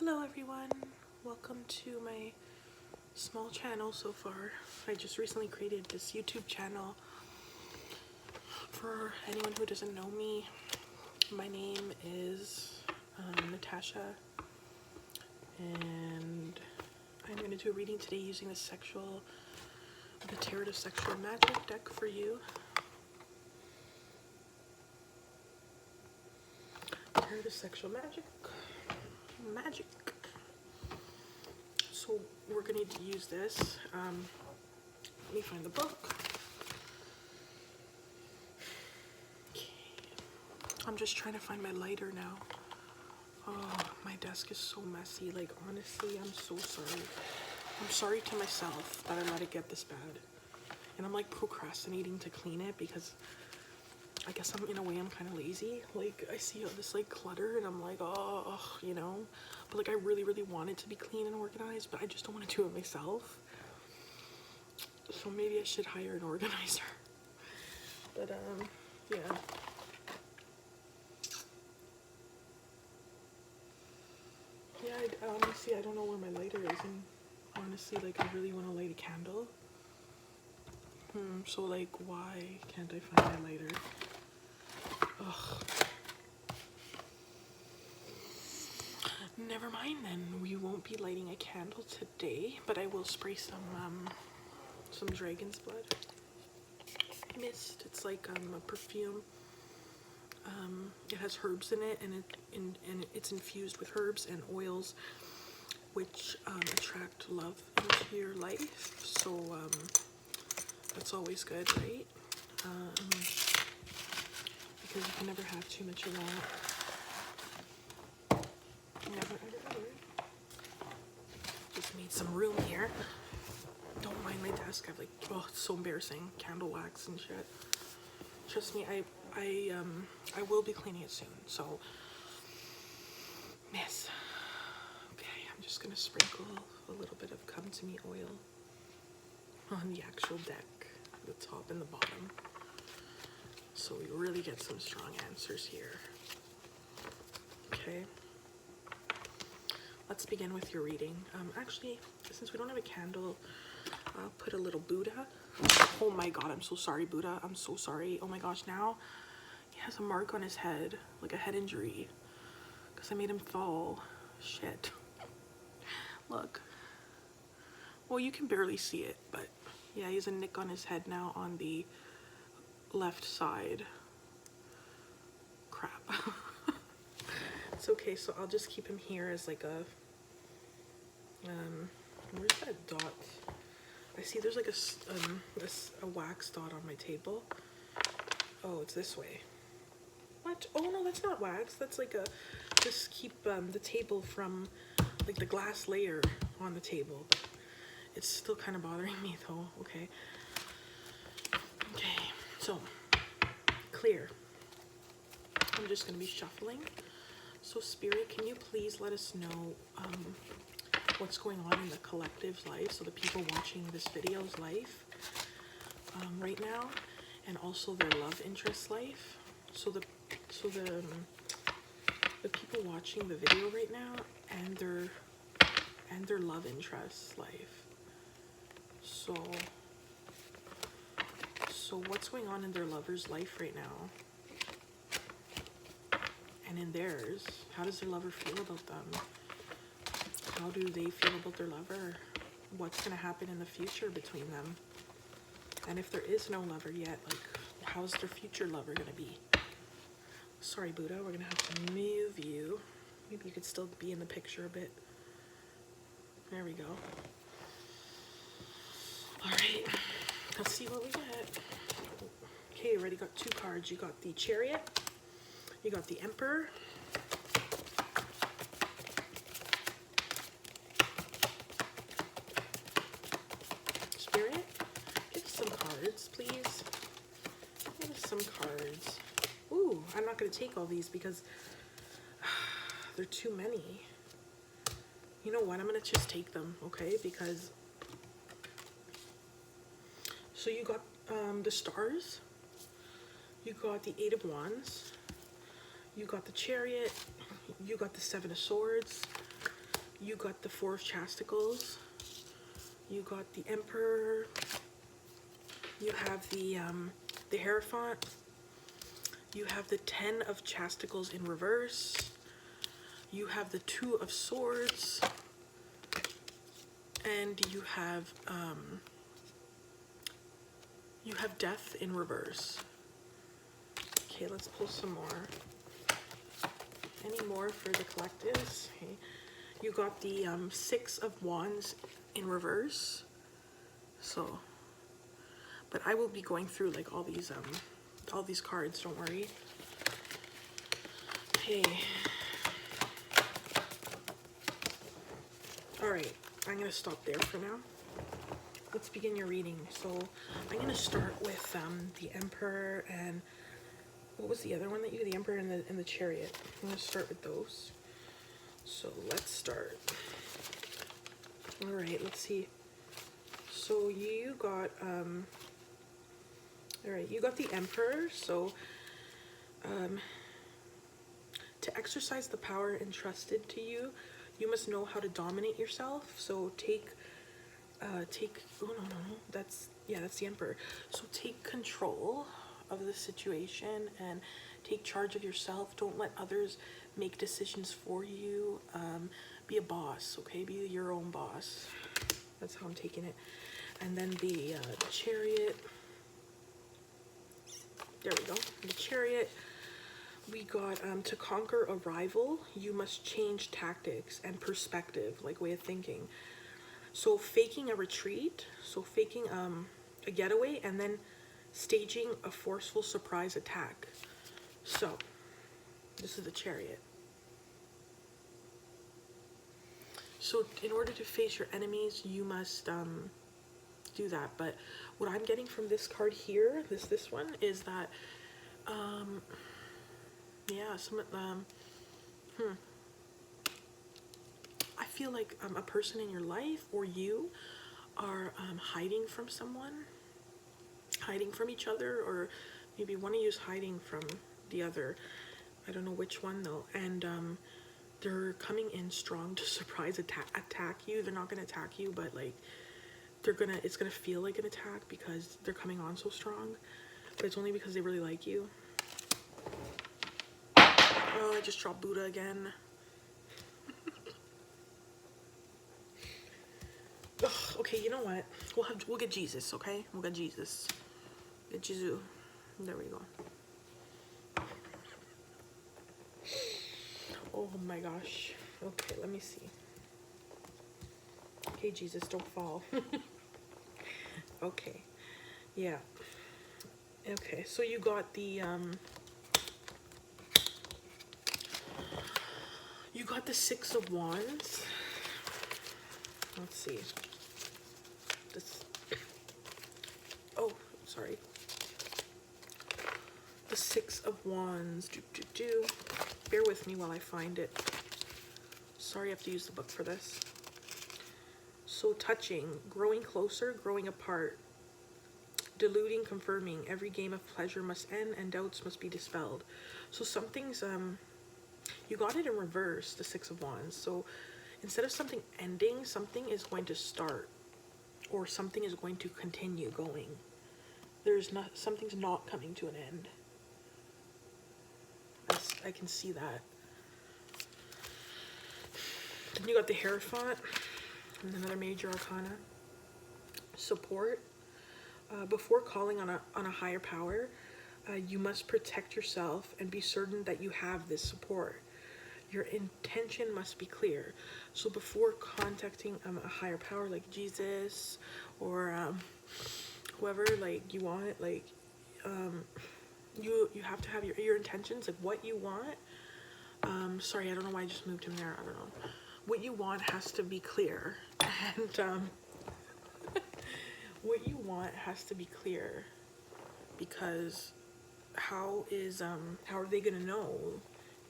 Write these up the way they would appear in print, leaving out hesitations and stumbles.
Hello everyone, welcome to my small channel so far. I just recently created this YouTube channel. For anyone who doesn't know me, my name is Natasha, and I'm going to do a reading today using the Tarot of Sexual Magic deck for you. Tarot of Sexual Magic. So we're gonna need to use this. Let me find the book. Okay. I'm just trying to find my lighter now. Oh, my desk is so messy. Like, honestly, I'm so sorry. I'm sorry to myself that I let it get this bad. And I'm like procrastinating to clean it because I guess in a way I'm kind of lazy. Like, I see all this like clutter and I'm like, oh, you know, but like I really want it to be clean and organized, but I just don't want to do it myself. So maybe I should hire an organizer. But yeah. Yeah, honestly, I don't know where my lighter is, and honestly, like, I really want to light a candle. So like, why can't I find my lighter? Ugh. Never mind then, we won't be lighting a candle today, but I will spray some dragon's blood mist. It's like a perfume. It has herbs in it, and it's infused with herbs and oils which attract love into your life. So that's always good, right? Because you can never have too much of that. Never, ever. Just made some room here. Don't mind my desk. I have like, oh, it's so embarrassing. Candle wax and shit. Trust me, I will be cleaning it soon. So, yes. Okay, I'm just gonna sprinkle a little bit of Come To Me oil on the actual deck, the top and the bottom, so we really get some strong answers here. Okay. Let's begin with your reading. Actually, since we don't have a candle, I'll put a little Buddha. Oh my god, I'm so sorry, Buddha. I'm so sorry. Oh my gosh, now he has a mark on his head, like a head injury, because I made him fall. Shit. Look. Well, you can barely see it, but yeah, he has a nick on his head now on the left side. Crap. It's okay, so I'll just keep him here as like a where's that dot? I see there's like a wax dot on my table. Oh, it's this way. What? Oh no, that's not wax. That's like a, just keep the table from like the glass layer on the table. It's still kind of bothering me though. Okay. Okay, so clear. I'm just gonna be shuffling. So Spirit, can you please let us know what's going on in the collective's life, so the people watching this video's life right now, and also their love interest life. So the people watching the video right now and their love interest life. So what's going on in their lover's life right now? And in theirs, how does their lover feel about them? How do they feel about their lover? What's going to happen in the future between them? And if there is no lover yet, like, how's their future lover going to be? Sorry, Buddha, we're going to have to move you. Maybe you could still be in the picture a bit. There we go. Alright, let's see what we get. Okay, you already got two cards. You got the Chariot. You got the Emperor. Spirit, give us some cards, please. Give us some cards. Ooh, I'm not going to take all these because they're too many. You know what? I'm going to just take them, okay? Because... So you got the Stars. You got the Eight of Wands. You got the Chariot. You got the Seven of Swords. You got the Four of Chasticles. You got the Emperor. You have the Hierophant. You have the Ten of Chasticles in reverse. You have the Two of Swords. And you have Death in reverse. Okay, let's pull some more. Any more for the collectives? Okay. You got the Six of Wands in reverse. So, but I will be going through like all these cards, don't worry. Okay. Alright, I'm gonna stop there for now. Let's begin your reading. So I'm gonna start with the Emperor and what was the other one that you? The Emperor and the Chariot. I'm gonna start with those. So let's start. All right, let's see. So you got all right, you got the Emperor. So to exercise the power entrusted to you, you must know how to dominate yourself. So oh no, that's the Emperor. So take control of the situation and take charge of yourself. Don't let others make decisions for you. Be a boss, okay? Be your own boss. That's how I'm taking it. And then the Chariot. There we go. The Chariot. We got to conquer a rival, you must change tactics and perspective, like way of thinking. So faking a retreat, so faking a getaway, and then staging a forceful surprise attack. So this is the Chariot. So in order to face your enemies, you must do that. But what I'm getting from this card here, this one, is that yeah, I feel like a person in your life or you are hiding from someone, hiding from each other, or maybe one of you is hiding from the other. I don't know which one though. And they're coming in strong to surprise attack you. They're not gonna attack you, but like it's gonna feel like an attack because they're coming on so strong. But it's only because they really like you. Oh, I just dropped Buddha again. Ugh, okay, you know what? We'll get Jesus, okay? We'll get Jesus. Get Jesus. There we go. Oh my gosh. Okay, let me see. Okay, Jesus, don't fall. Okay. Yeah. Okay, so you got the Six of Wands. Let's see. Oh, sorry. The Six of Wands. Bear with me while I find it. Sorry, I have to use the book for this. So touching, growing closer, growing apart, deluding, confirming. Every game of pleasure must end and doubts must be dispelled. So something's you got it in reverse, the Six of Wands. So instead of something ending, something is going to start, or something is going to continue going. Something's not coming to an end. I can see that. Then you got the Hierophant, and another major arcana. Support. Before calling on a higher power, you must protect yourself and be certain that you have this support. Your intention must be clear. So before contacting a higher power like Jesus or whoever like you want, like you have to have your intentions, like what you want. Sorry, I don't know why I just moved him there. I don't know. What you want has to be clear, and what you want has to be clear, because how are they gonna know?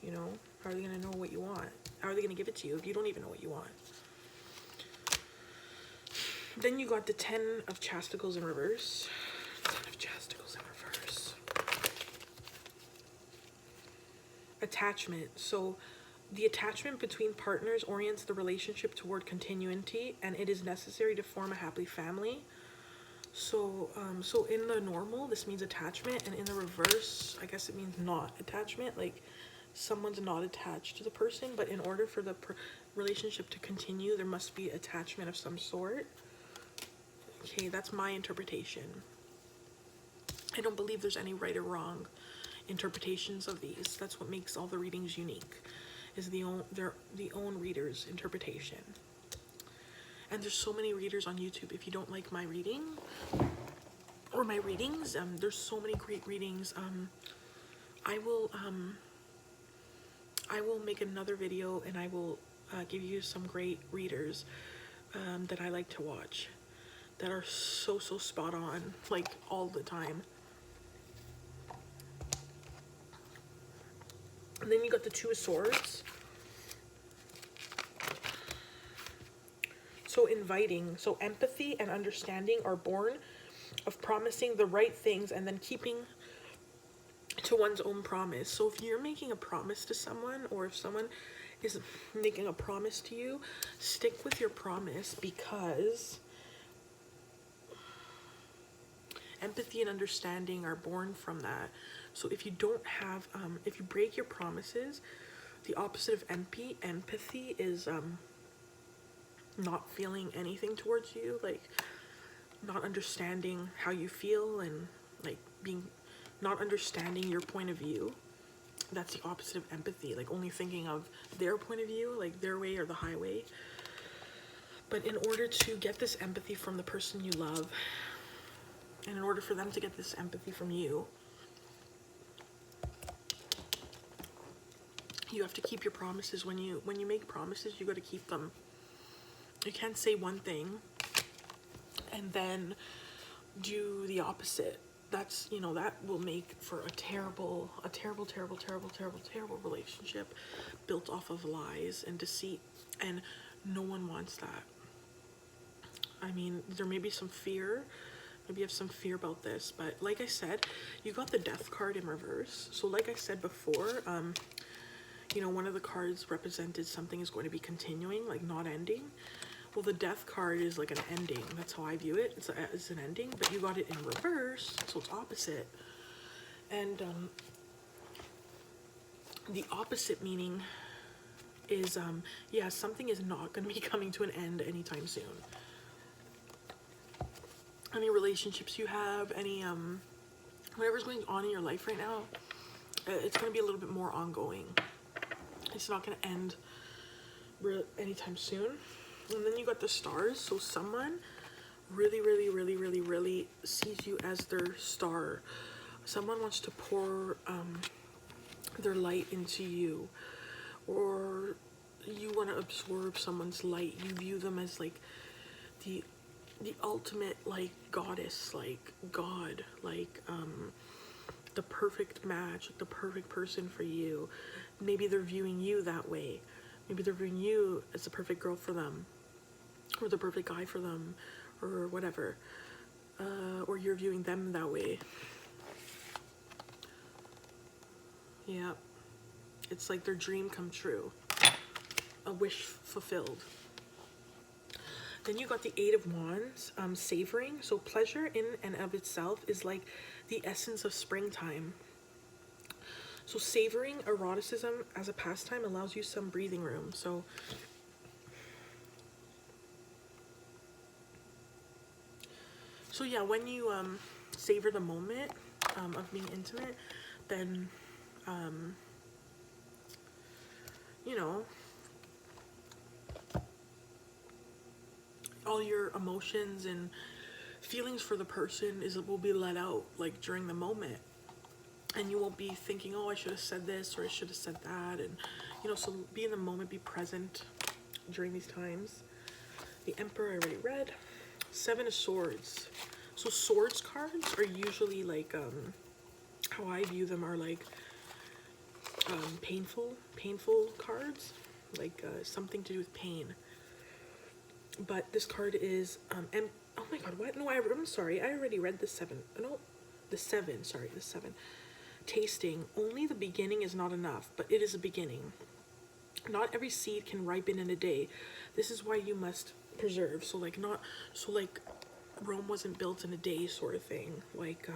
You know, how are they gonna know what you want? How are they gonna give it to you if you don't even know what you want? Then you got the Ten of Chasticles in reverse. Ten of Chasticles in reverse. Attachment. So The attachment between partners orients the relationship toward continuity, and it is necessary to form a happy family. So, so in the normal, this means attachment, and in the reverse, I guess it means not attachment. Like, someone's not attached to the person, but in order for the relationship to continue, there must be attachment of some sort. Okay, that's my interpretation. I don't believe there's any right or wrong interpretations of these. That's what makes all the readings unique, is the own reader's interpretation. And there's so many readers on YouTube. If you don't like my reading or my readings, there's so many great readings. I will make another video, and I will give you some great readers that I like to watch, that are so spot on, like, all the time. And then you got the Two of Swords. So inviting, so empathy and understanding are born of promising the right things and then keeping to one's own promise. So if you're making a promise to someone, or if someone is making a promise to you, stick with your promise, because empathy and understanding are born from that. So if you don't have, if you break your promises, the opposite of empathy is not feeling anything towards you, like not understanding how you feel, and like not understanding your point of view. That's the opposite of empathy, like only thinking of their point of view, like their way or the highway. But in order to get this empathy from the person you love, and in order for them to get this empathy from you, you have to keep your promises. When you make promises, you got to keep them. You can't say one thing and then do the opposite. That's, you know, that will make for a terrible relationship built off of lies and deceit, and no one wants that. I mean, there may be some fear. Maybe you have some fear about this, but like I said, you got the Death card in reverse. So like I said before, you know, one of the cards represented something is going to be continuing, like not ending. Well, the Death card is like an ending. That's how I view it. It's an ending, but you got it in reverse, so it's opposite. And the opposite meaning is, yeah, something is not going to be coming to an end anytime soon. Any relationships you have, any, whatever's going on in your life right now, it's going to be a little bit more ongoing. It's not going to end anytime soon. And then you got the Stars. So someone really sees you as their star. Someone wants to pour their light into you, or you want to absorb someone's light. You view them as like the ultimate, like, goddess, like God, like the perfect match, the perfect person for you. Maybe they're viewing you that way. Maybe they're viewing you as the perfect girl for them, or the perfect guy for them, or whatever. Or you're viewing them that way. Yeah. It's like their dream come true. A wish fulfilled. Then you got the Eight of Wands, savoring. So pleasure in and of itself is like the essence of springtime. So savoring eroticism as a pastime allows you some breathing room. So yeah, when you savor the moment of being intimate, then you know, all your emotions and feelings for the person will be let out, like, during the moment. And you won't be thinking, oh, I should have said this, or I should have said that. And, you know, so be in the moment, be present during these times. The Emperor I already read. Seven of Swords. So swords cards are usually like, how I view them are like painful cards, like something to do with pain. But this card is oh my god, what? No, I'm sorry, I already read the seven. No, the seven. Sorry, the seven. Tasting. Only the beginning is not enough, but it is a beginning. Not every seed can ripen in a day. This is why you must preserve. So like not, so like Rome wasn't built in a day sort of thing. Like,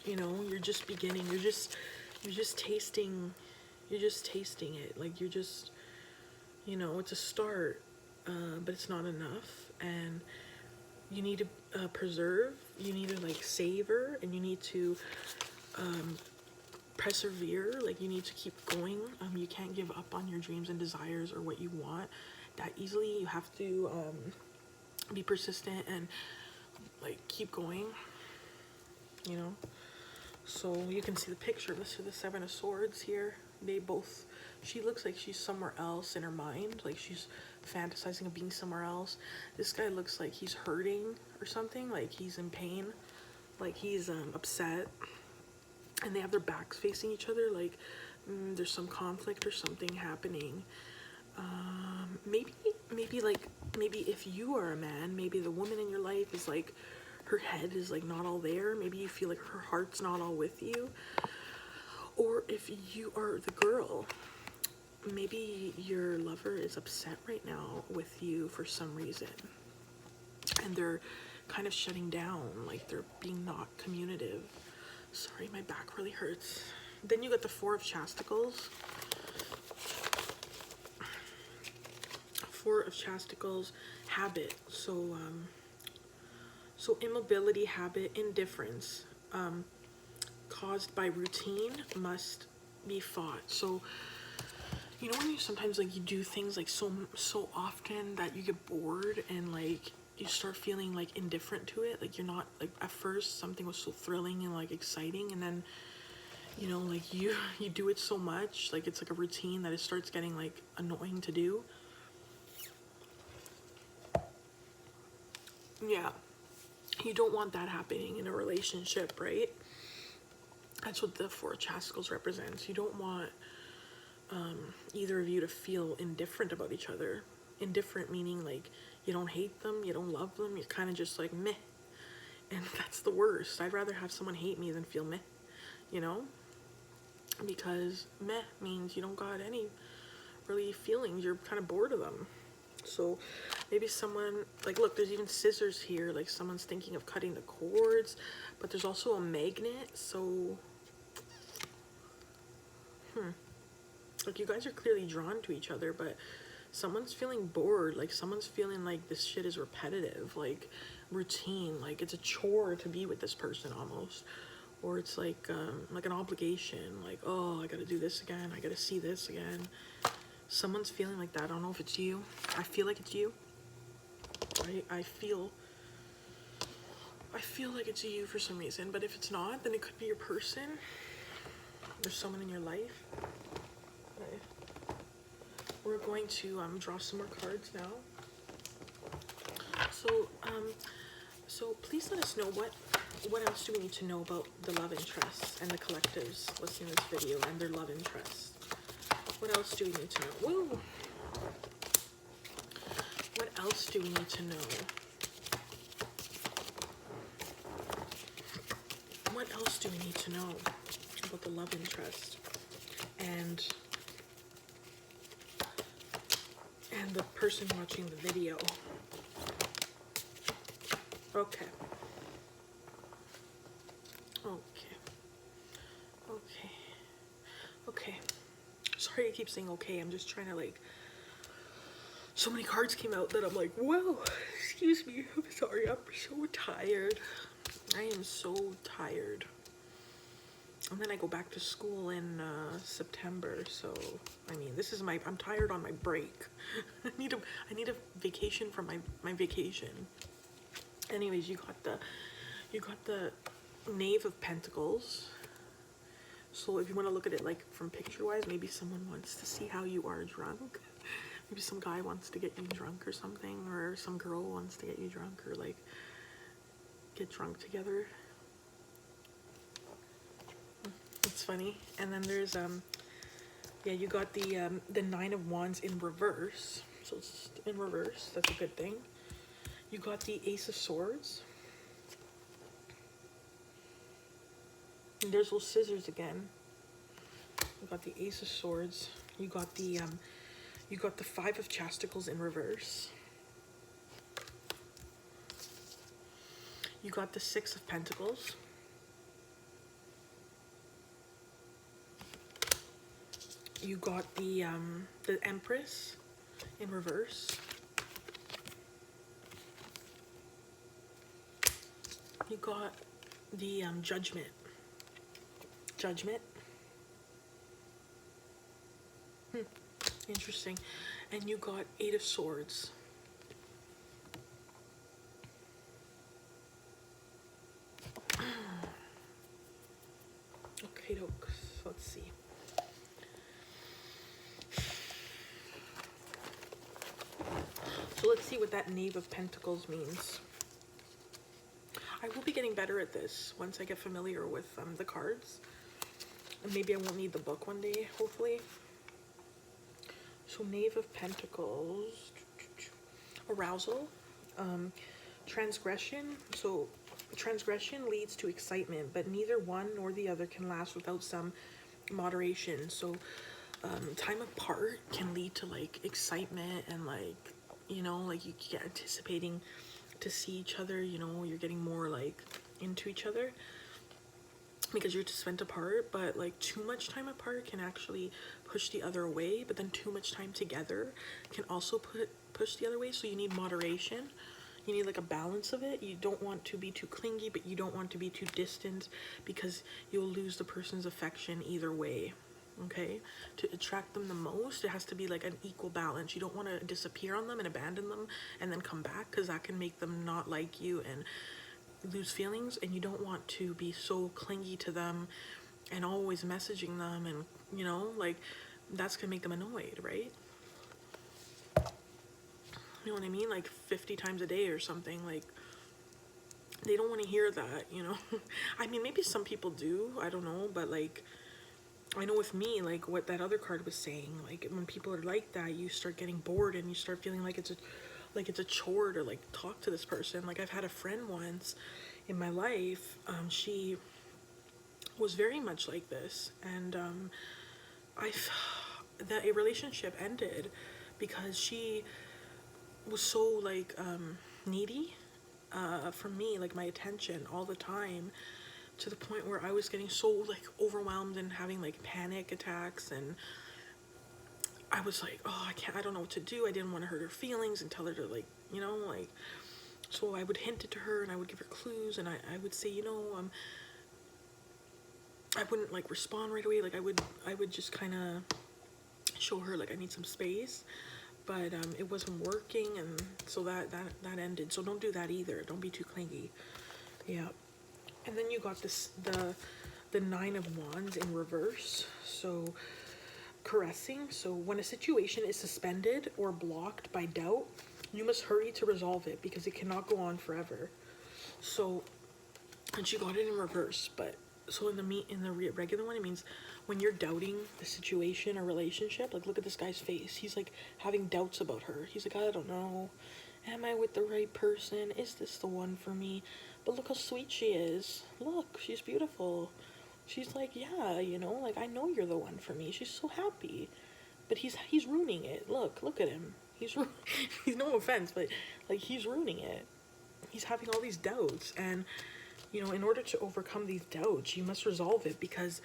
you know, you're just beginning. You're just tasting it. Like you're just, you know, it's a start, but it's not enough. And you need to preserve, you need to like savor, and you need to persevere. Like you need to keep going. You can't give up on your dreams and desires or what you want that easily. You have to be persistent and like keep going, you know. So you can see the picture. This is the Seven of Swords here. They both, she looks like she's somewhere else in her mind, like she's fantasizing of being somewhere else. This guy looks like he's hurting or something, like he's in pain, like he's upset, and they have their backs facing each other, like there's some conflict or something happening. Maybe if you are a man, maybe the woman in your life is like, her head is like not all there. Maybe you feel like her heart's not all with you. Or if you are the girl, maybe your lover is upset right now with you for some reason, and they're kind of shutting down, like they're being not communicative. Sorry, my back really hurts. Then you got the Four of Chasticles. Four of Chasticles, habit. So immobility, habit, indifference, caused by routine, must be fought. So, you know when you sometimes like you do things like so often that you get bored and like you start feeling like indifferent to it, like you're not, like at first something was so thrilling and like exciting, and then, you know, like you do it so much, like it's like a routine that it starts getting like annoying to do. Yeah, you don't want that happening in a relationship, right? That's what the Four of Chasticles represents. You don't want either of you to feel indifferent about each other. Indifferent meaning like you don't hate them, you don't love them, you're kind of just like meh. And that's the worst. I'd rather have someone hate me than feel meh, you know? Because meh means you don't got any really feelings, you're kind of bored of them. So maybe someone, like look, there's even scissors here, like someone's thinking of cutting the cords, but there's also a magnet. So like you guys are clearly drawn to each other, but someone's feeling bored, like someone's feeling like this shit is repetitive, like routine, like it's a chore to be with this person almost, or it's like an obligation, like, oh, I gotta do this again, I gotta see this again. Someone's feeling like that. I don't know if it's you. I feel like it's you. I feel like it's you for some reason, but if it's not, then it could be your person. There's someone in your life. Okay. We're going to draw some more cards now. So please let us know what else do we need to know about the love interests and the collectives listening to this video and their love interests. What else do we need to know? Woo! What else do we need to know? What else do we need to know about the love interest and the person watching the video? Okay. Sorry I keep saying okay. I'm just trying to like, so many cards came out that I'm like, whoa, excuse me, I'm sorry, I'm so tired. I am so tired. And then I go back to school in September, so I mean, this is I'm tired on my break. I need a vacation from my vacation. Anyways, you got the Knave of Pentacles. So if you want to look at it like from picture-wise, maybe someone wants to see how you are drunk. Maybe some guy wants to get you drunk or something, or some girl wants to get you drunk, or like get drunk together. It's funny. And then there's yeah, you got the Nine of Wands in reverse. So it's in reverse. That's a good thing. You got the Ace of Swords. And there's those scissors again. We got the Ace of Swords. You got the Five of Chasticles in reverse. You got the Six of Pentacles. You got the Empress in reverse. You got the Judgment. Interesting. And you got Eight of Swords. Okay, dokes. Let's see. So let's see what that Knave of Pentacles means. I will be getting better at this once I get familiar with the cards. And maybe I won't need the book one day, hopefully. So Knave of Pentacles, arousal, transgression. So transgression leads to excitement, but neither one nor the other can last without some moderation. So time apart can lead to like excitement and like, you know, like you get anticipating to see each other, you know, you're getting more like into each other because you're spent apart. But like too much time apart can actually push the other away, but then too much time together can also push the other way. So you need moderation. You need like a balance of it. You don't want to be too clingy, but you don't want to be too distant, because you'll lose the person's affection either way. Okay, to attract them the most, it has to be like an equal balance. You don't want to disappear on them and abandon them and then come back, because that can make them not like you and lose feelings. And you don't want to be so clingy to them and always messaging them, and you know, like that's gonna make them annoyed, right? You know what I mean? Like 50 times a day or something. Like they don't want to hear that, you know. I mean, maybe some people do, I don't know, but like I know with me, like what that other card was saying, like when people are like that, you start getting bored and you start feeling like it's a chore to like talk to this person. Like I've had a friend once in my life, she was very much like this, and that a relationship ended because she was so like needy from me, like my attention all the time, to the point where I was getting so like overwhelmed and having like panic attacks, and I was like, oh, I don't know what to do. I didn't want to hurt her feelings and tell her to like, you know, like, so I would hint it to her and I would give her clues, and I would say, you know, I wouldn't like respond right away. Like I would just kind of show her like I need some space, but it wasn't working, and so that ended. So don't do that either. Don't be too clingy. Yeah. And then you got this the Nine of Wands in reverse. So caressing. So when a situation is suspended or blocked by doubt, you must hurry to resolve it because it cannot go on forever. So, and she got it in reverse, but so in the regular one, it means when you're doubting the situation or relationship, like look at this guy's face. He's like having doubts about her. He's like, I don't know. Am I with the right person? Is this the one for me? But look how sweet she is. Look, she's beautiful. She's like, yeah, you know, like I know you're the one for me. She's so happy. But he's ruining it. Look at him. He's no offense, but like he's ruining it. He's having all these doubts, and you know, in order to overcome these doubts, you must resolve it, because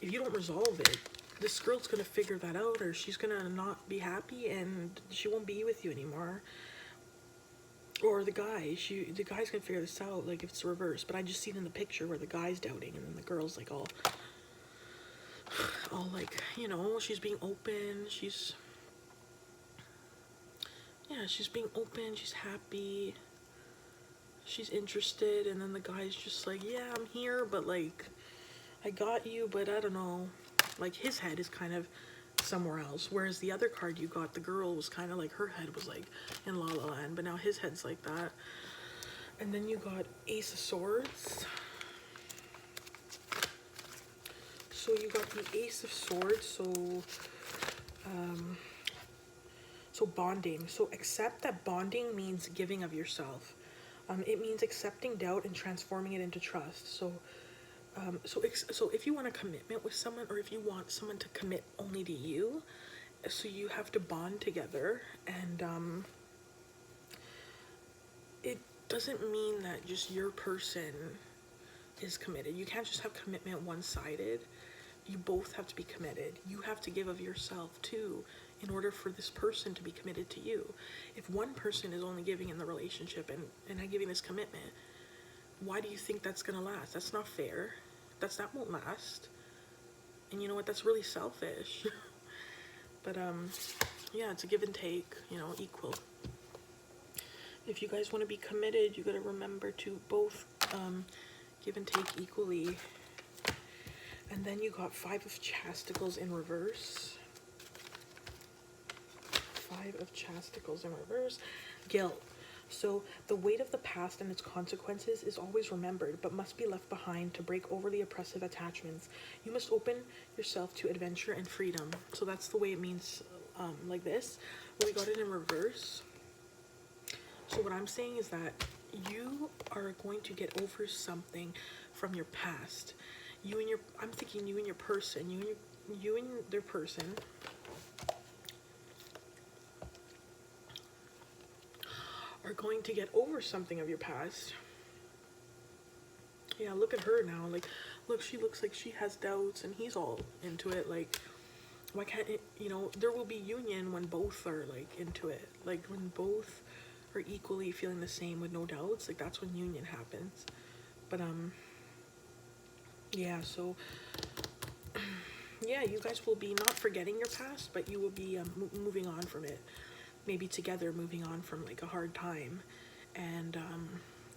if you don't resolve it, this girl's gonna figure that out, or she's gonna not be happy and she won't be with you anymore. Or the guy's gonna figure this out, like if it's reversed. But I just seen in the picture where the guy's doubting and then the girl's like all like, you know, she's being open, she's being open, she's happy, she's interested, and then the guy's just like, yeah, I'm here, but like I got you, but I don't know, like his head is kind of somewhere else. Whereas the other card you got, the girl was kind of like, her head was like in La La Land, but now his head's like that. And then you got Ace of Swords. So you got the Ace of Swords, so bonding. So accept that bonding means giving of yourself. It means accepting doubt and transforming it into trust. So So if you want a commitment with someone, or if you want someone to commit only to you, so you have to bond together, and it doesn't mean that just your person is committed. You can't just have commitment one-sided. You both have to be committed. You have to give of yourself too in order for this person to be committed to you. If one person is only giving in the relationship and not giving this commitment, why do you think that's gonna last? That's not fair. That won't last. And you know what? That's really selfish. But yeah, it's a give and take, you know, equal. If you guys want to be committed, you gotta remember to both give and take equally. And then you got 5 of Chasticles in reverse. 5 of Chasticles in reverse. Guilt. So the weight of the past and its consequences is always remembered, but must be left behind to break overly oppressive attachments. You must open yourself to adventure and freedom. So that's the way it means, like this. But we got it in reverse. So what I'm saying is that you are going to get over something from your past. I'm thinking you and your person, you and their person are going to get over something of your past. Yeah, look at her now. Like, look, she looks like she has doubts and he's all into it. Like, why can't it, you know, there will be union when both are like into it. Like when both are equally feeling the same with no doubts, like that's when union happens. But yeah, so yeah, you guys will be not forgetting your past, but you will be moving on from it. Maybe together, moving on from like a hard time, and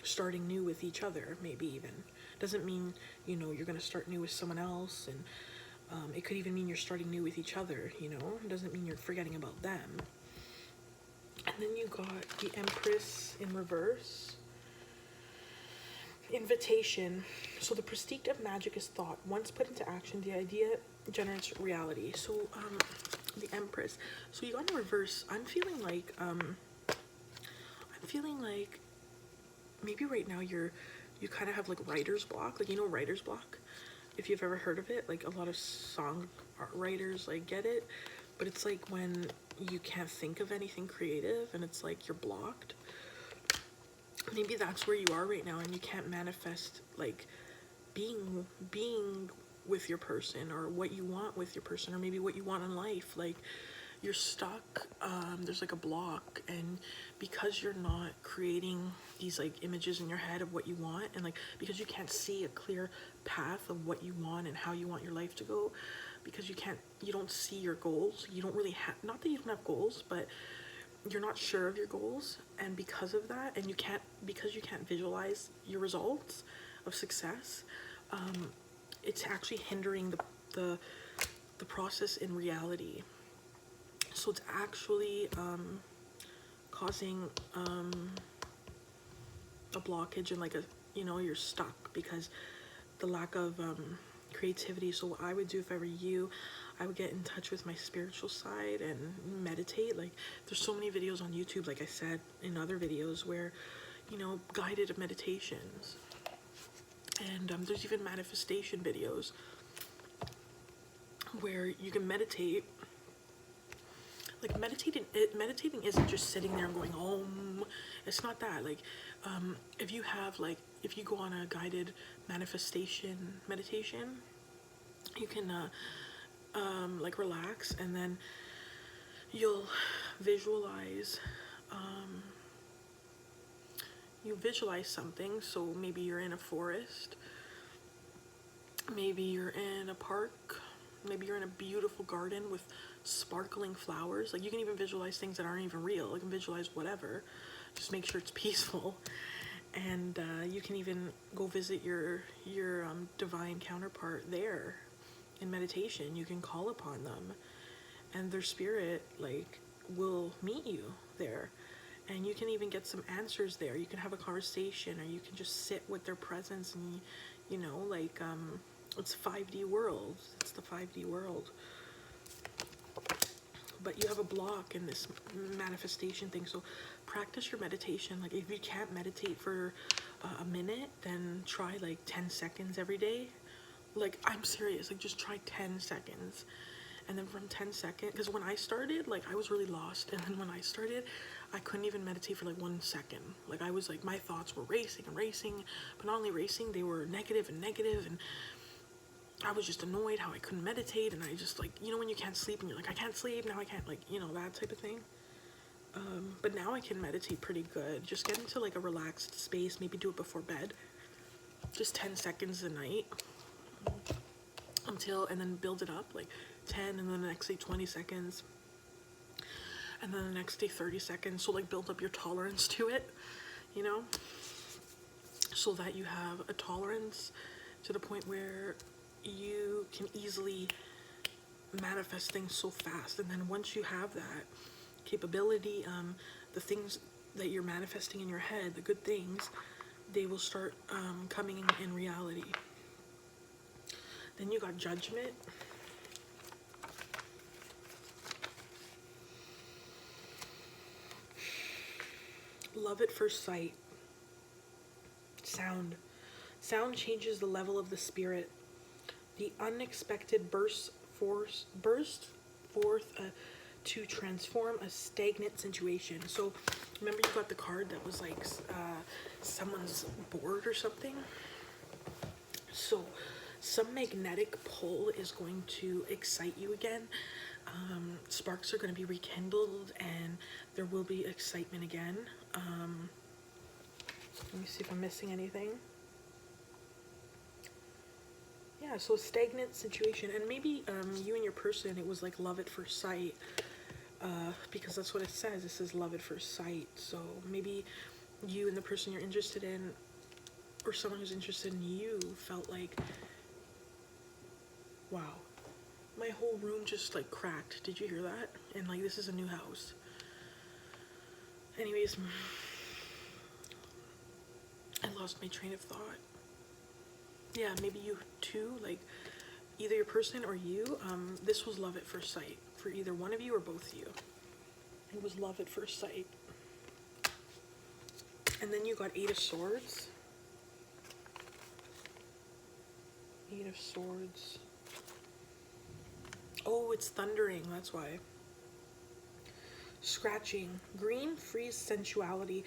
starting new with each other. Maybe even doesn't mean, you know, you're gonna start new with someone else, and it could even mean you're starting new with each other. You know, it doesn't mean you're forgetting about them. And then you got the Empress in reverse. Invitation. So the prestige of magic is thought. Once put into action, the idea generates reality. So the Empress. So you got in reverse. I'm feeling like maybe right now you kind of have like writer's block. Like, you know, writer's block, if you've ever heard of it. Like a lot of song writers like get it, but it's like when you can't think of anything creative and it's like you're blocked. Maybe that's where you are right now, and you can't manifest like being with your person, or what you want with your person, or maybe what you want in life. Like you're stuck, there's like a block, and because you're not creating these like images in your head of what you want, and like because you can't see a clear path of what you want and how you want your life to go, because you don't see your goals, you don't really have, not that you don't have goals, but you're not sure of your goals, and because of that, and because you can't visualize your results of success, it's actually hindering the process in reality. So it's actually causing a blockage, and like you're stuck because the lack of creativity. So what I would do if I were you, I would get in touch with my spiritual side and meditate. Like there's so many videos on YouTube, like I said in other videos, where guided meditations, and there's even manifestation videos where you can meditate. Like meditating isn't just sitting there and going om. It's not that. Like if you go on a guided manifestation meditation, you can like relax, and then you'll visualize something. So maybe you're in a forest, maybe you're in a park, maybe you're in a beautiful garden with sparkling flowers. Like you can even visualize things that aren't even real. You can visualize whatever, just make sure it's peaceful. And you can even go visit your divine counterpart there in meditation. You can call upon them, and their spirit will meet you there, and you can even get some answers there. You can have a conversation, or you can just sit with their presence, and it's 5D world. It's the 5D world. But you have a block in this manifestation thing, so practice your meditation. Like if you can't meditate for a minute, then try like 10 seconds every day. Like, I'm serious, like just try 10 seconds. And then from 10 seconds, because when I started, like I was really lost. And then when I started, I couldn't even meditate for like 1 second. Like I was like, my thoughts were racing and racing, but not only racing, they were negative and negative. And I was just annoyed how I couldn't meditate. And I just like, you know, when you can't sleep and you're like, I can't sleep, now I can't, like, you know, that type of thing. But now I can meditate pretty good. Just get into like a relaxed space, maybe do it before bed. Just 10 seconds a night and then build it up, like 10, and then the next day 20 seconds, and then the next day 30 seconds. So like build up your tolerance to it, you know, so that you have a tolerance to the point where you can easily manifest things so fast. And then once you have that capability, the things that you're manifesting in your head, the good things, they will start coming in reality. Then you got Judgment. Love at first sight. Sound. Sound changes the level of the spirit. The unexpected bursts forth to transform a stagnant situation. So remember you got the card that was like someone's bored or something? So some magnetic pull is going to excite you again. Sparks are going to be rekindled and there will be excitement again. Let me see if I'm missing anything. Yeah, so a stagnant situation, and maybe you and your person, it was like love at first sight, because that's what it says. It says love at first sight. So maybe you and the person you're interested in, or someone who's interested in you, felt like, wow, my whole room just like cracked. Did you hear that? And like, this is a new house. Anyways, I lost my train of thought. Yeah, maybe you too, like either your person or you, this was love at first sight for either one of you or both of you. It was love at first sight. And then you got 8 of Swords. 8 of Swords. Oh, it's thundering, that's why. Scratching. Green frees sensuality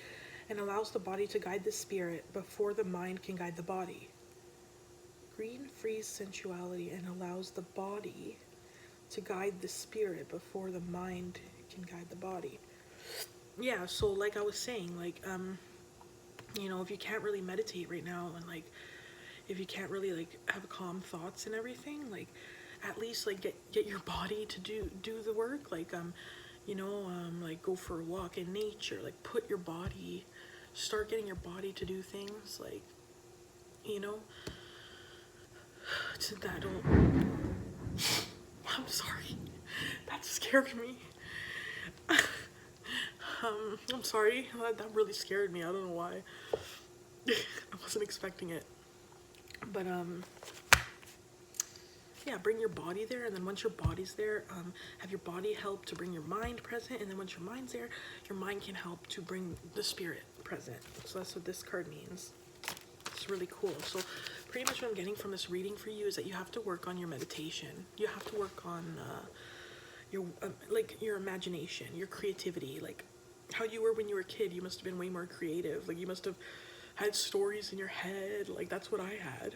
and allows the body to guide the spirit before the mind can guide the body. Green frees sensuality and allows the body to guide the spirit before the mind can guide the body. Yeah, so like I was saying, like, you know, if you can't really meditate right now, and like, if you can't really like have calm thoughts and everything, like, at least like get your body to do the work, like, you know, like go for a walk in nature, like start getting your body to do things, like, you know, to that don't, I'm sorry, that scared me. I'm sorry, that really scared me, I don't know why. I wasn't expecting it, but yeah, bring your body there, and then once your body's there, have your body help to bring your mind present, and then once your mind's there, your mind can help to bring the spirit present. So that's what this card means. It's really cool. So pretty much what I'm getting from this reading for you is that you have to work on your meditation. You have to work on your like your imagination, your creativity, like how you were when you were a kid. You must have been way more creative. Like you must have had stories in your head. Like that's what I had.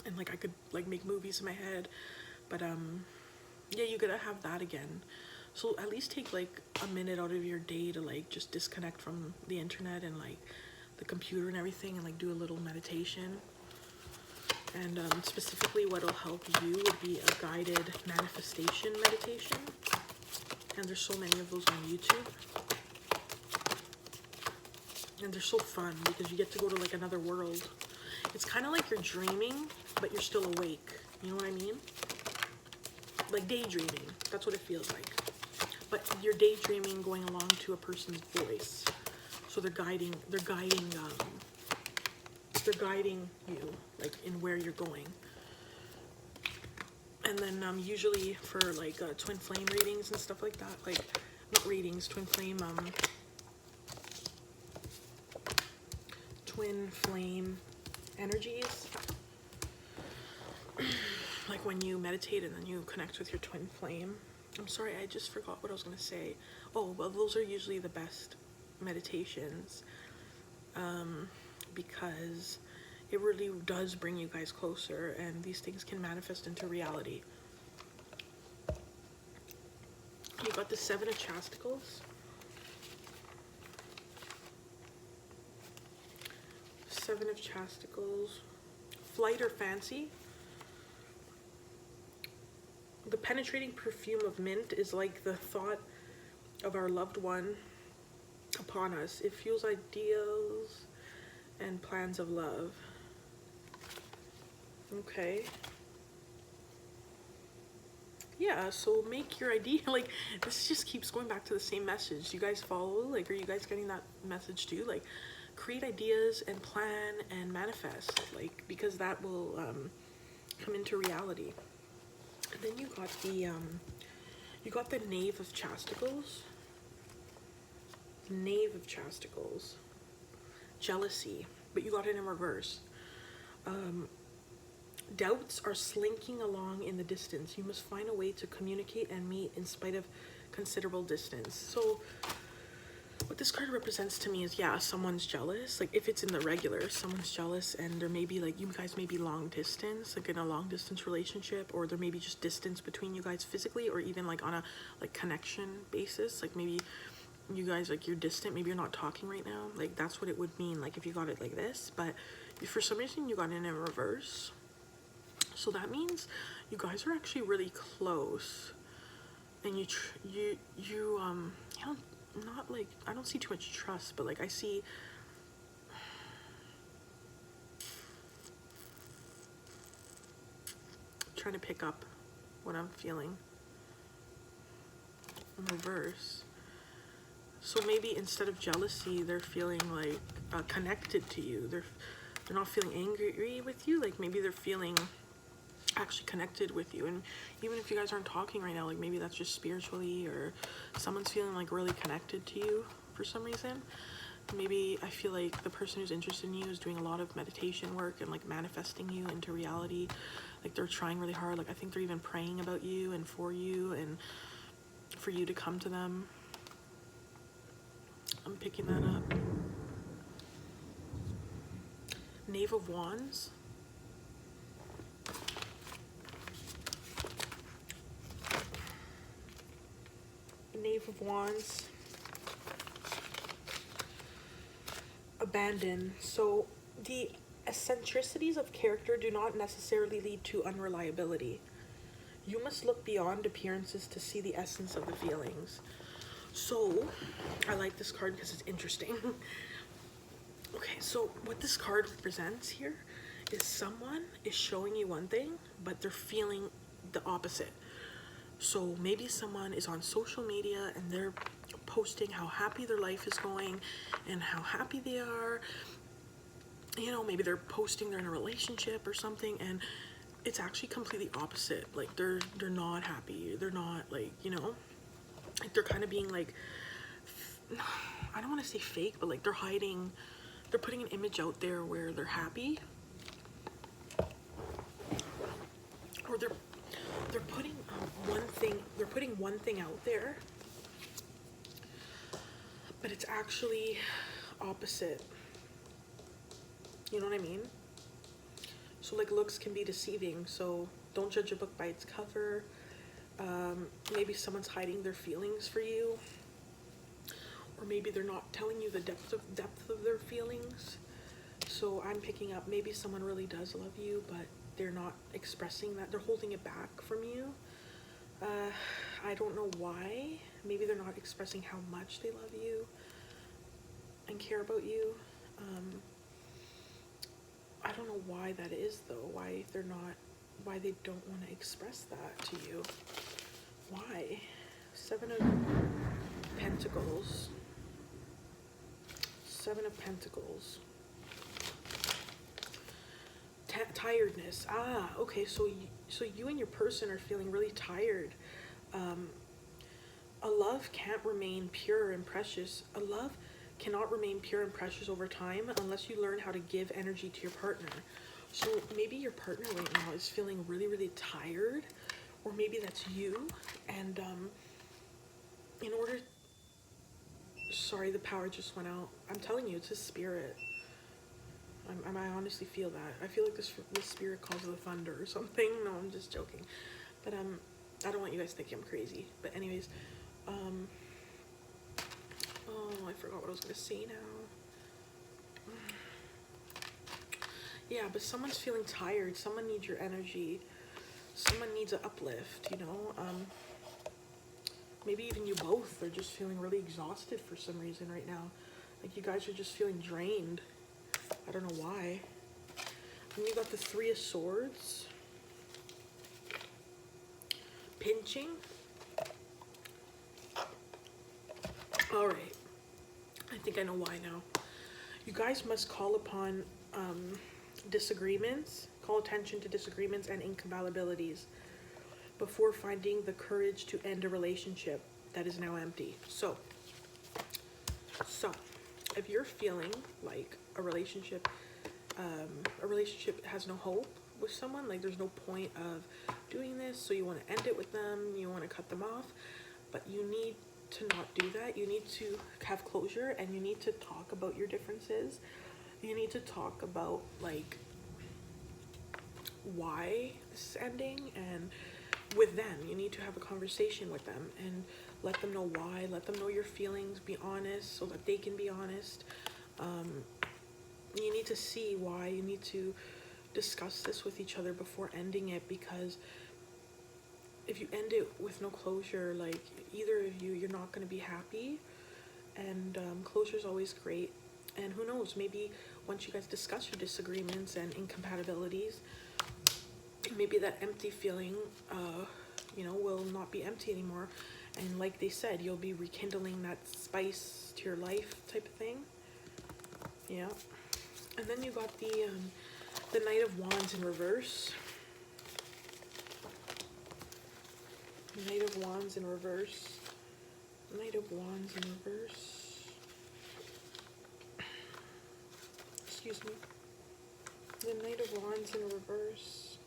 And like I could like make movies in my head, but yeah, you gotta have that again. So at least take like a minute out of your day to like just disconnect from the internet and like the computer and everything, and like do a little meditation. And specifically what'll help you would be a guided manifestation meditation, and there's so many of those on YouTube, and they're so fun because you get to go to like another world. It's kind of like you're dreaming, but you're still awake. You know what I mean? Like daydreaming. That's what it feels like. But you're daydreaming going along to a person's voice. So they're guiding you, like in where you're going. And then usually for like twin flame readings and stuff like that, like not readings, twin flame energies. like when you meditate and then you connect with your twin flame. I'm sorry, I just forgot what I was going to say. Oh, well, those are usually the best meditations, because it really does bring you guys closer, and these things can manifest into reality. You got the Seven of Chasticles. Seven of Chasticles. Flight or fancy. The penetrating perfume of mint is like the thought of our loved one upon us. It fuels ideals and plans of love. Okay. Yeah, so make your idea. Like, this just keeps going back to the same message. You guys follow? Like, are you guys getting that message too? Like, create ideas and plan and manifest. Like, because that will come into reality. And then you got the Knave of Chasticles. Knave of Chasticles. Jealousy, but you got it in reverse. Doubts are slinking along in the distance. You must find a way to communicate and meet in spite of considerable distance. So what this card represents to me is, yeah, someone's jealous. Like, if it's in the regular, someone's jealous, and there may be, like, you guys may be long distance, like in a long distance relationship, or there may be just distance between you guys physically, or even like on a like connection basis. Like, maybe you guys, like, you're distant, maybe you're not talking right now. Like, that's what it would mean, like, if you got it like this. But if for some reason you got it in reverse, so that means you guys are actually really close, and you not like, I don't see too much trust, but like I see trying to pick up what I'm feeling in reverse. So maybe instead of jealousy, they're feeling like connected to you. They're not feeling angry with you. Like, maybe they're feeling actually connected with you. And even if you guys aren't talking right now, like, maybe that's just spiritually, or someone's feeling like really connected to you for some reason. Maybe I feel like the person who's interested in you is doing a lot of meditation work and like manifesting you into reality. Like, they're trying really hard. Like, I think they're even praying about you and for you to come to them. I'm picking that up. Knave of Wands. Knave of Wands. Abandon. So the eccentricities of character do not necessarily lead to unreliability. You must look beyond appearances to see the essence of the feelings. So I like this card because it's interesting. Okay, so what this card represents here is someone is showing you one thing, but they're feeling the opposite. So maybe someone is on social media and they're posting how happy their life is going and how happy they are. You know, maybe they're posting they're in a relationship or something, and it's actually completely opposite. Like, they're not happy. They're not, like, you know, like, they're kind of being like, I don't want to say fake, but like they're hiding, they're putting an image out there where they're happy, or they're putting one thing out there, but it's actually opposite. You know what I mean? So like, looks can be deceiving, so don't judge a book by its cover. Maybe someone's hiding their feelings for you, or maybe they're not telling you the depth of their feelings. So I'm picking up, maybe someone really does love you, but they're not expressing that. They're holding it back from you. I don't know why. Maybe they're not expressing how much they love you and care about you. I don't know why that is, though. Why they don't want to express that to you. Why? Seven of Pentacles. Seven of Pentacles. Tiredness. Ah, okay, so you and your person are feeling really tired. A love can't remain pure and precious. A love cannot remain pure and precious over time unless you learn how to give energy to your partner. So maybe your partner right now is feeling really, really tired, or maybe that's you. And in order, sorry, the power just went out. I'm telling you, it's a spirit. I honestly feel that. I feel like this spirit calls the thunder or something. No, I'm just joking. But I don't want you guys to think I'm crazy. But anyways, oh, I forgot what I was gonna say now. Yeah, but someone's feeling tired. Someone needs your energy. Someone needs an uplift, you know. Maybe even you both are just feeling really exhausted for some reason right now. Like you guys are just feeling drained. I don't know why. And you got the Three of Swords. Pinching. Alright. I think I know why now. You guys must call upon disagreements. Call attention to disagreements and incompatibilities before finding the courage to end a relationship that is now empty. So if you're feeling like a relationship has no hope with someone, like there's no point of doing this, so you want to end it with them, you want to cut them off, but you need to not do that. You need to have closure, and you need to talk about your differences. You need to talk about like why this is ending, and with them you need to have a conversation with them and let them know why, let them know your feelings, be honest so that they can be honest. You need to see why, you need to discuss this with each other before ending it, because if you end it with no closure, like either of you're not going to be happy. And closure is always great. And who knows, maybe once you guys discuss your disagreements and incompatibilities, maybe that empty feeling you know, will not be empty anymore, and like they said, you'll be rekindling that spice to your life type of thing. Yeah. And then you got the Knight of Wands in reverse. Knight of Wands in reverse. Knight of Wands in reverse. Excuse me. The Knight of Wands in reverse.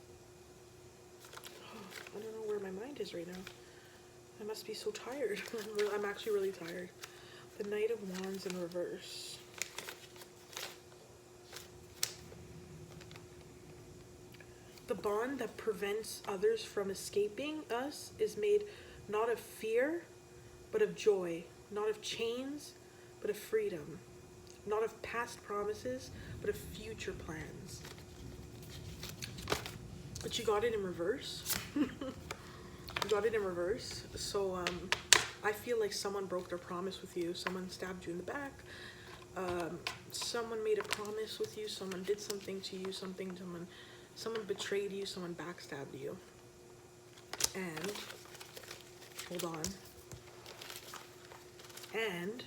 Oh, I don't know where my mind is right now. I must be so tired. I'm actually really tired. The Knight of Wands in reverse. The bond that prevents others from escaping us is made not of fear, but of joy. Not of chains, but of freedom. Not of past promises, but of future plans. But you got it in reverse. You got it in reverse. So I feel like someone broke their promise with you. Someone stabbed you in the back. Someone made a promise with you. Someone did something to you. Someone betrayed you. Someone backstabbed you. And hold on. And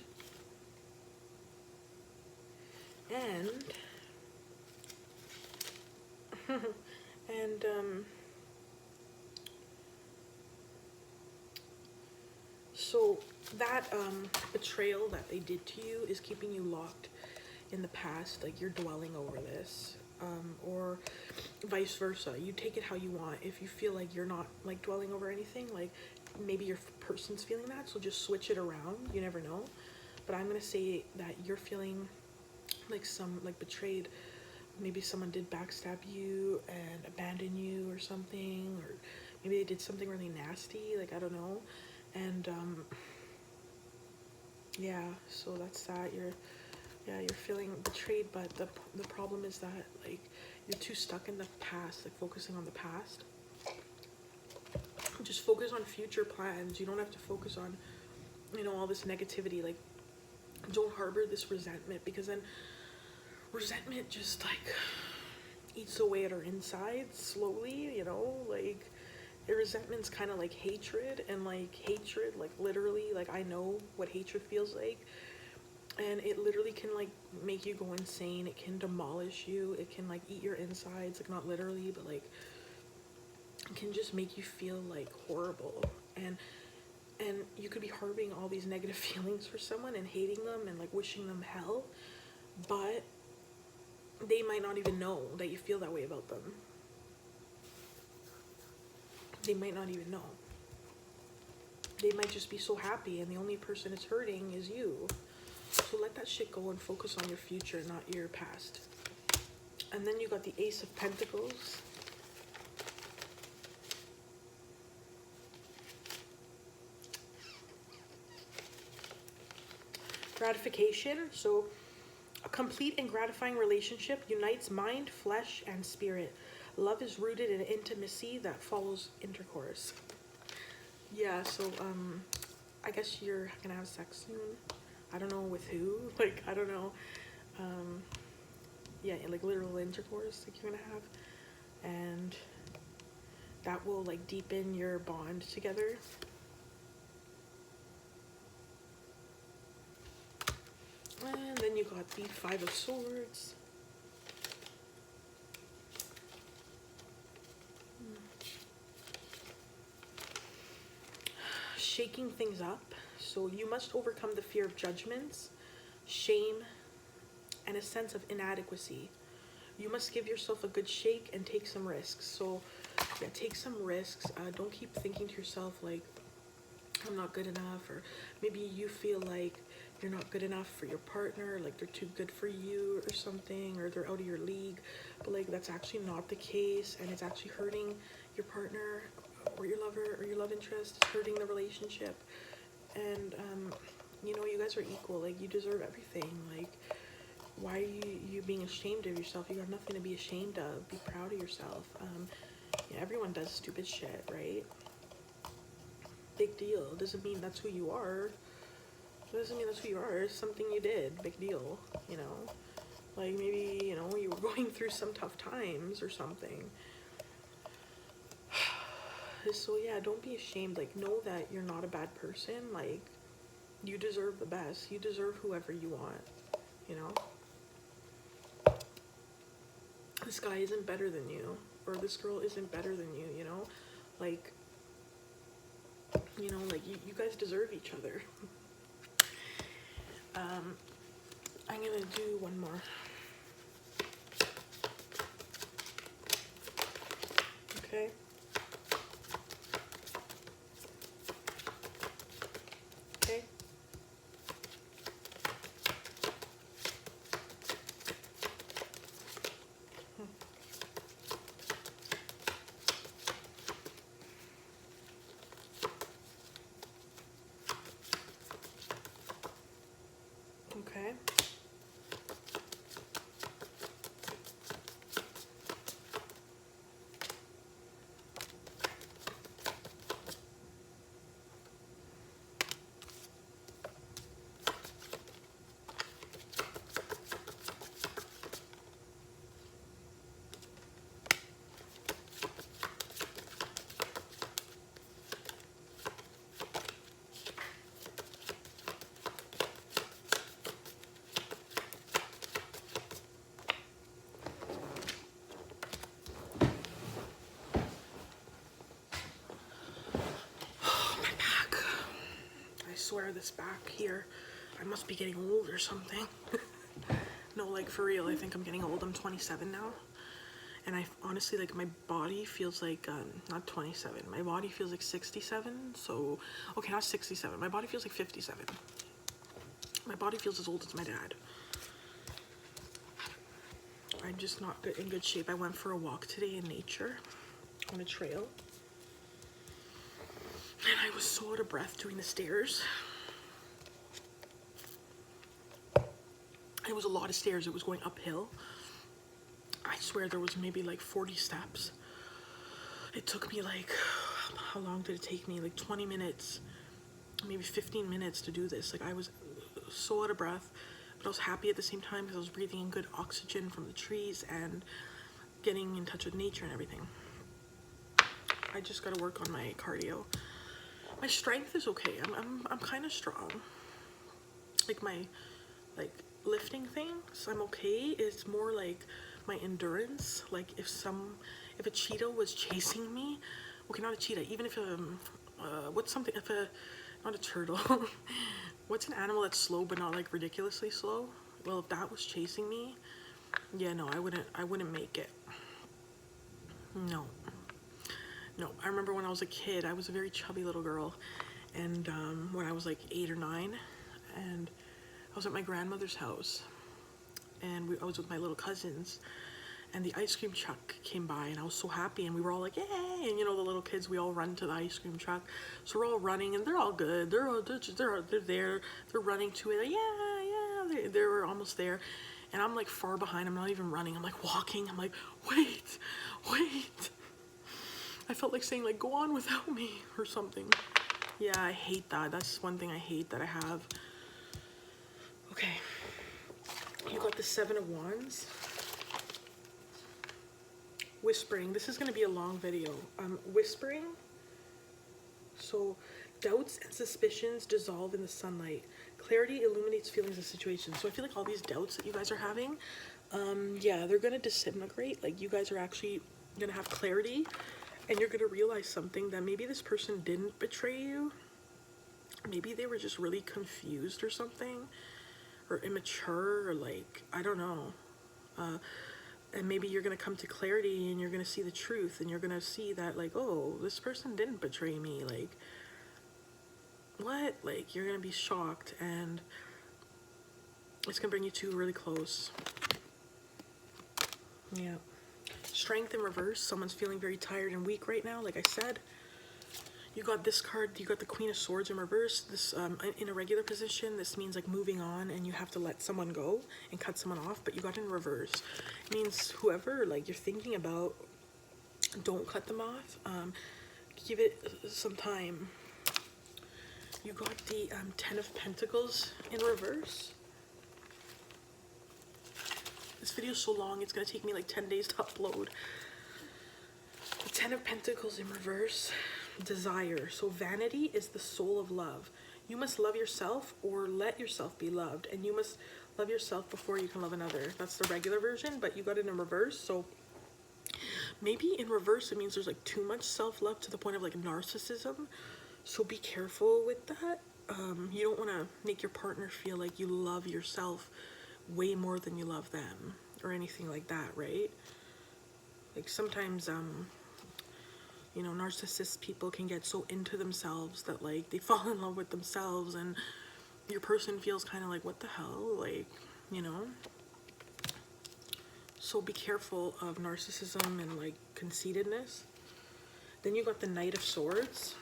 so that betrayal that they did to you is keeping you locked in the past. Like you're dwelling over this, or vice versa. You take it how you want. If you feel like you're not like dwelling over anything, like maybe your person's feeling that, so just switch it around. You never know. But I'm gonna say that you're feeling like betrayed. Maybe someone did backstab you and abandon you or something, or maybe they did something really nasty, like I don't know. And yeah, so that's that. You're feeling betrayed, but the problem is that like you're too stuck in the past, like focusing on the past. Just focus on future plans. You don't have to focus on, you know, all this negativity. Like don't harbor this resentment, because then resentment just like eats away at our insides slowly, you know. Like the resentment's kind of like hatred, and like hatred, like literally, like I know what hatred feels like, and it literally can like make you go insane. It can demolish you. It can like eat your insides, like not literally, but like it can just make you feel like horrible. And you could be harboring all these negative feelings for someone and hating them and like wishing them hell, but they might not even know that you feel that way about them. They might not even know. They might just be so happy, and the only person it's hurting is you. So let that shit go and focus on your future, not your past. And then you got the Ace of Pentacles. Gratification. So a complete and gratifying relationship unites mind, flesh, and spirit. Love is rooted in intimacy that follows intercourse. Yeah, so I guess you're gonna have sex soon. I don't know with who. Like, I don't know. Yeah, like literal intercourse like you're gonna have, and that will like deepen your bond together. And then you got the Five of Swords. Shaking things up. So you must overcome the fear of judgments, shame, and a sense of inadequacy. You must give yourself a good shake and take some risks. So yeah, take some risks. Don't keep thinking to yourself like, I'm not good enough, or maybe you feel like you're not good enough for your partner, like they're too good for you or something, or they're out of your league. But like, that's actually not the case, and it's actually hurting your partner or your lover or your love interest. It's hurting the relationship. And you know, you guys are equal. Like, you deserve everything. Like, why are you being ashamed of yourself? You got nothing to be ashamed of. Be proud of yourself. Yeah, everyone does stupid shit, right? Big deal. Doesn't mean that's who you are. Doesn't mean that's who you are. It's something you did. Big deal, you know? Like, maybe, you know, you were going through some tough times or something. So yeah, don't be ashamed. Like, know that you're not a bad person. Like, you deserve the best. You deserve whoever you want, you know? This guy isn't better than you, or this girl isn't better than you, you know? Like, you know, like, you guys deserve each other. I'm gonna do one more. Okay. Okay. Okay. I swear this back here, I must be getting old or something. No, like, for real, I think I'm getting old. I'm 27 now. And I honestly, like, my body feels like, not 27. My body feels like 67. So, okay, not 67. My body feels like 57. My body feels as old as my dad. I'm just not in good shape. I went for a walk today in nature on a trail. And I was so out of breath doing the stairs. It was a lot of stairs. It was going uphill. I swear there was maybe like 40 steps. It took me like, how long did it take me? Like 20 minutes, maybe 15 minutes to do this. Like, I was so out of breath, but I was happy at the same time because I was breathing in good oxygen from the trees and getting in touch with nature and everything. I just got to work on my cardio. My strength is okay. I'm kind of strong. Like, my lifting things, I'm okay. It's more like my endurance. Like, if a cheetah was chasing me, okay, not a cheetah, even if not a turtle. What's an animal that's slow but not like ridiculously slow? Well, if that was chasing me, Yeah, no, I wouldn't make it. No. No, I remember when I was a kid, I was a very chubby little girl, and when I was like 8 or 9, and I was at my grandmother's house, and I was with my little cousins, and the ice cream truck came by, and I was so happy, and we were all like, yay, and you know, the little kids, we all run to the ice cream truck, so we're all running, and they're all good, they're there, they're running to it, like, yeah, they were almost there, and I'm like far behind, I'm not even running, I'm like walking, I'm like, wait, I felt like saying like, go on without me, or something. Yeah, I hate that, that's one thing I hate that I have. Okay, you got the 7 of Wands. Whispering. This is going to be a long video. Whispering. So, doubts and suspicions dissolve in the sunlight. Clarity illuminates feelings and situations. So I feel like all these doubts that you guys are having, yeah, they're going to disintegrate. Like, you guys are actually going to have clarity, and you're going to realize something, that maybe this person didn't betray you. Maybe they were just really confused or something, or immature, or like, I don't know. And maybe you're going to come to clarity, and you're going to see the truth, and you're going to see that, like, oh, this person didn't betray me. Like, what? Like, you're going to be shocked, and it's going to bring you two really close. Yeah. Strength in reverse. Someone's feeling very tired and weak right now, like I said. You got this card, you got the Queen of Swords in reverse. This, in a regular position, this means like moving on, and you have to let someone go and cut someone off, but you got it in reverse. It means whoever like you're thinking about, don't cut them off. Give it some time. You got the 10 of Pentacles in reverse. This video is so long, it's gonna take me like 10 days to upload. The 10 of Pentacles in reverse. Desire. So vanity is the soul of love. You must love yourself or let yourself be loved, and you must love yourself before you can love another. That's the regular version, but you got it in reverse. So maybe in reverse it means there's like too much self-love to the point of like narcissism, so be careful with that. You don't want to make your partner feel like you love yourself way more than you love them or anything like that, right? Like sometimes you know, narcissist people can get so into themselves that like they fall in love with themselves, and your person feels kind of like, what the hell, like, you know. So be careful of narcissism and like conceitedness. Then you got the Knight of Swords.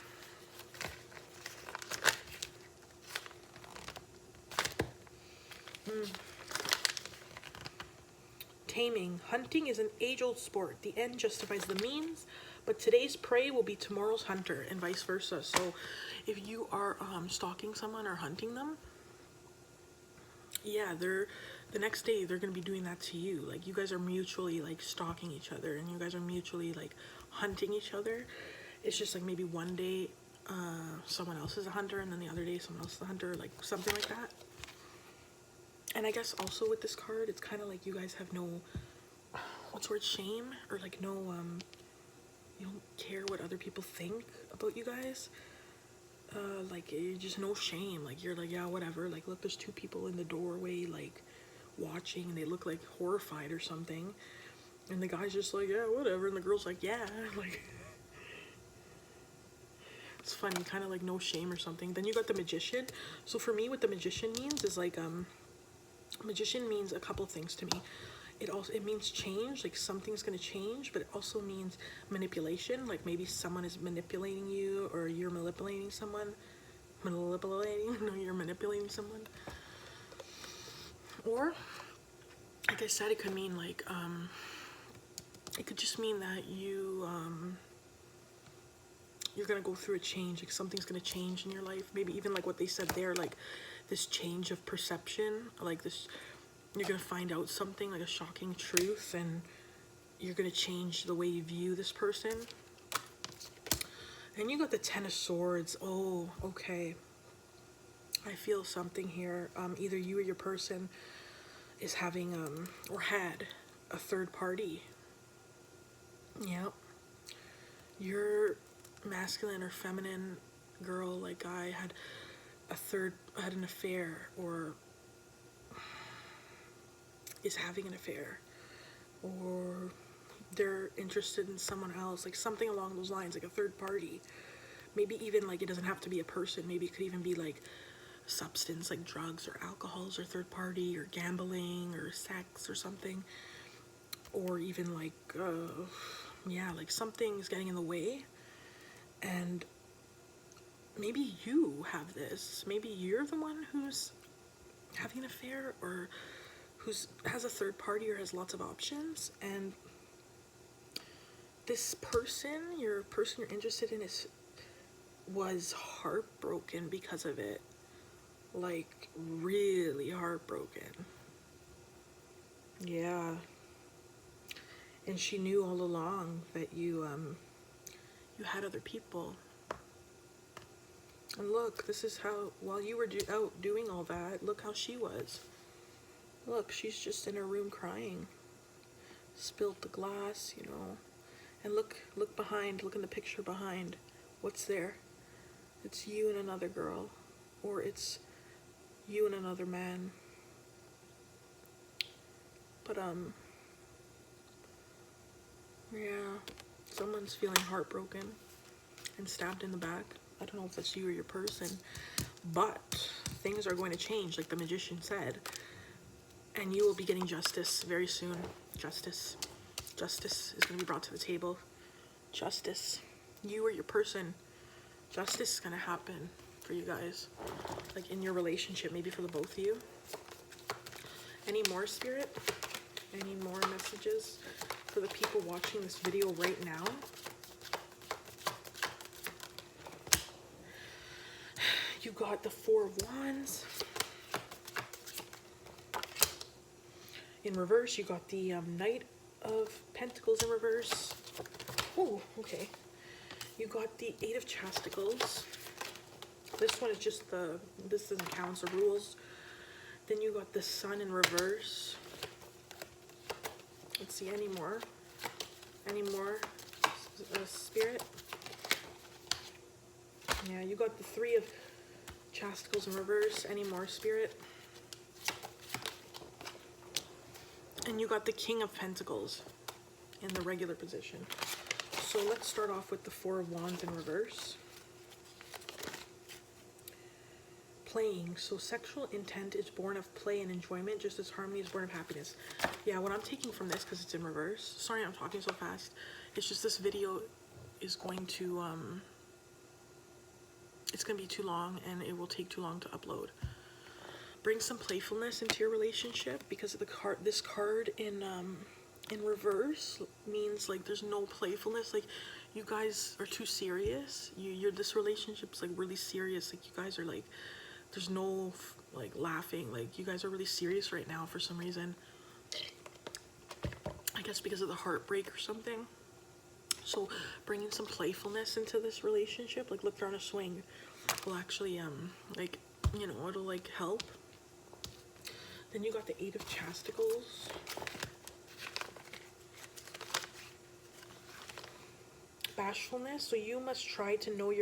Taming. Hunting is an age-old sport. The end justifies the means, but today's prey will be tomorrow's hunter, and vice versa. So if you are stalking someone or hunting them, yeah, the next day they're gonna be doing that to you. Like, you guys are mutually like stalking each other, and you guys are mutually like hunting each other. It's just like maybe one day someone else is a hunter, and then the other day someone else is a hunter, like something like that. And I guess also with this card, it's kind of like you guys have no, what's the word, shame, or like no you don't care what other people think about you guys. Like, just no shame. Like, you're like, yeah, whatever. Like, look, there's two people in the doorway, like, watching, and they look like horrified or something. And the guy's just like, yeah, whatever. And the girl's like, yeah, like, it's funny, kind of like no shame or something. Then you got the Magician. So for me, what the Magician means is like, Magician means a couple things to me. It means change, like something's gonna change, but it also means manipulation, like maybe someone is manipulating you, or you're manipulating someone. No, you're manipulating someone. Or, like I said, it could mean like, it could just mean that you're gonna go through a change, like something's gonna change in your life. Maybe even like what they said there, like this change of perception, like this, you're gonna find out something, like a shocking truth, and you're gonna change the way you view this person. And you got the 10 of Swords. Oh, okay. I feel something here. Either you or your person is having, or had a third party. Yep. Your masculine or feminine girl, like guy, had an affair, or is having an affair, or they're interested in someone else, like something along those lines, like a third party. Maybe even like it doesn't have to be a person, maybe it could even be like substance, like drugs or alcohols, or third party, or gambling, or sex, or something. Or even like yeah, like something's getting in the way. And maybe you have this, maybe you're the one who's having an affair, or has a third party, or has lots of options. And this person you're interested in was heartbroken because of it, like really heartbroken. Yeah. And she knew all along that you had other people. And look, this is how, while you were out doing all that, look how she was. Look, she's just in her room crying. Spilt the glass, you know. And look behind, look in the picture behind. What's there? It's you and another girl. Or it's you and another man. But, yeah, someone's feeling heartbroken and stabbed in the back. I don't know if that's you or your person, but things are going to change, like the magician said, and you will be getting justice very soon. Justice is going to be brought to the table. Justice, you or your person, justice is going to happen for you guys, like in your relationship, maybe for the both of you. Any more, Spirit? Any more messages for the people watching this video right now? You got the Four of Wands. In reverse, you got the Knight of Pentacles in reverse. Oh, okay. You got the Eight of Chasticles. This one is just this doesn't count, so rules. Then you got the Sun in reverse. Let's see, any more? Any more, Spirit? Yeah, you got the Three of Chasticles in reverse. Any more, Spirit? And you got the King of Pentacles in the regular position. So let's start off with the Four of Wands in reverse. Playing. So sexual intent is born of play and enjoyment, just as harmony is born of happiness. Yeah, what I'm taking from this, because it's in reverse, sorry I'm talking so fast, it's just this video is going to it's going to be too long, and it will take too long to upload. Bring some playfulness into your relationship, because of the card, this card in reverse means like there's no playfulness, like you guys are too serious. This relationship's like really serious, like you guys are like, there's no like laughing, like you guys are really serious right now for some reason. I guess because of the heartbreak or something. So bringing some playfulness into this relationship, like look, they're on a swing, will actually like, you know, it'll like help. Then you got the Eight of Chasticles. Bashfulness. So you must try to know your